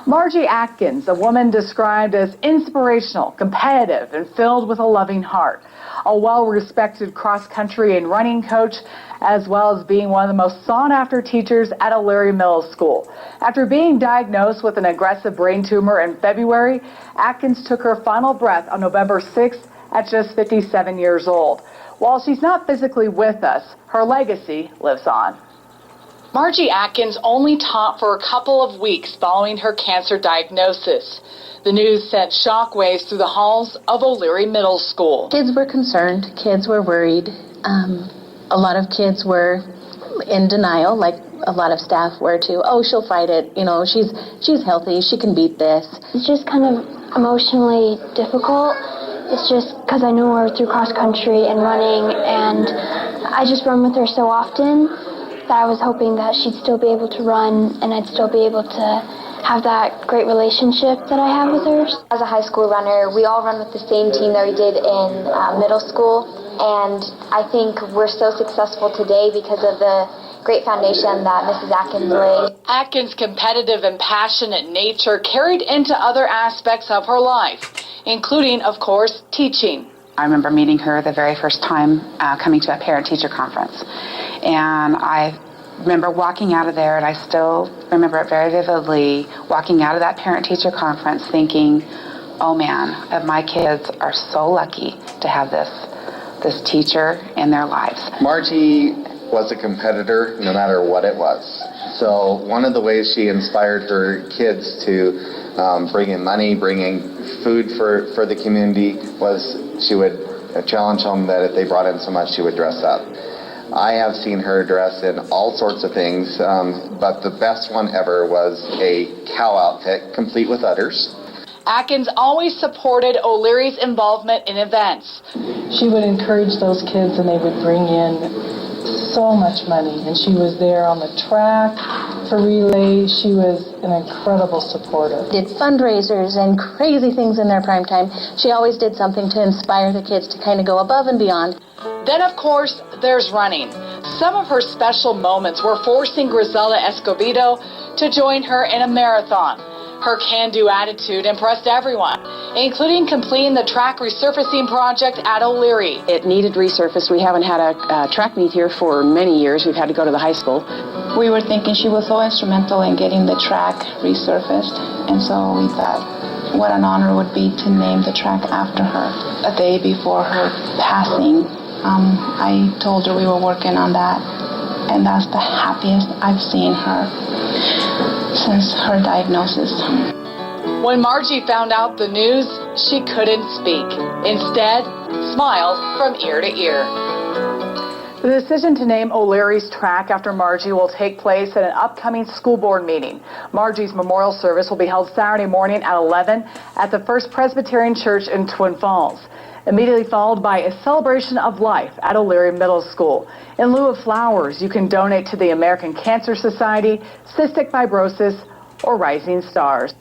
Margie Atkins, a woman described as inspirational, competitive, and filled with a loving heart. A well-respected cross-country and running coach, as well as being one of the most sought-after teachers at O'Leary Middle School. After being diagnosed with an aggressive brain tumor in February, Atkins took her final breath on November 6th at just 57 years old. While she's not physically with us, her legacy lives on. Margie Atkins only taught for a couple of weeks following her cancer diagnosis. The news sent shockwaves through the halls of O'Leary Middle School. Kids were concerned. Kids were worried. A lot of kids were in denial, like a lot of staff were too. Oh, she'll fight it. You know, she's healthy. She can beat this. It's just kind of emotionally difficult. It's just because I know her through cross country and running, and I just run with her so often that I was hoping that she'd still be able to run and I'd still be able to have that great relationship that I have with her. As a high school runner, we all run with the same team that we did in middle school, and I think we're so successful today because of the great foundation that Mrs. Atkins laid. Atkins' competitive and passionate nature carried into other aspects of her life, including, of course, teaching. I remember meeting her the very first time coming to a parent-teacher conference. And I remember walking out of there, and I still remember it very vividly, walking out of that parent-teacher conference thinking, oh man, my kids are so lucky to have this teacher in their lives. Margie was a competitor no matter what it was. So one of the ways she inspired her kids to bring in money, bring in food for the community, was she would challenge them that if they brought in so much, she would dress up. I have seen her dress in all sorts of things, but the best one ever was a cow outfit, complete with udders. Atkins always supported O'Leary's involvement in events. She would encourage those kids, and they would bring in so much money, and she was there on the track for relay. She was an incredible supporter. Did fundraisers and crazy things in their prime time. She always did something to inspire the kids to kind of go above and beyond. Then, of course, there's running. Some of her special moments were forcing Griselda Escobedo to join her in a marathon. Her can-do attitude impressed everyone, including completing the track resurfacing project at O'Leary. It needed resurfaced. We haven't had a track meet here for many years. We've had to go to the high school. We were thinking she was so instrumental in getting the track resurfaced, and so we thought what an honor it would be to name the track after her. A day before her passing, I told her we were working on that, and that's the happiest I've seen her since her diagnosis. When Margie found out the news, she couldn't speak. Instead, smiled from ear to ear. The decision to name O'Leary's track after Margie will take place at an upcoming school board meeting. Margie's memorial service will be held Saturday morning at 11 at the First Presbyterian Church in Twin Falls, immediately followed by a celebration of life at O'Leary Middle School. In lieu of flowers, you can donate to the American Cancer Society, Cystic Fibrosis, or Rising Stars.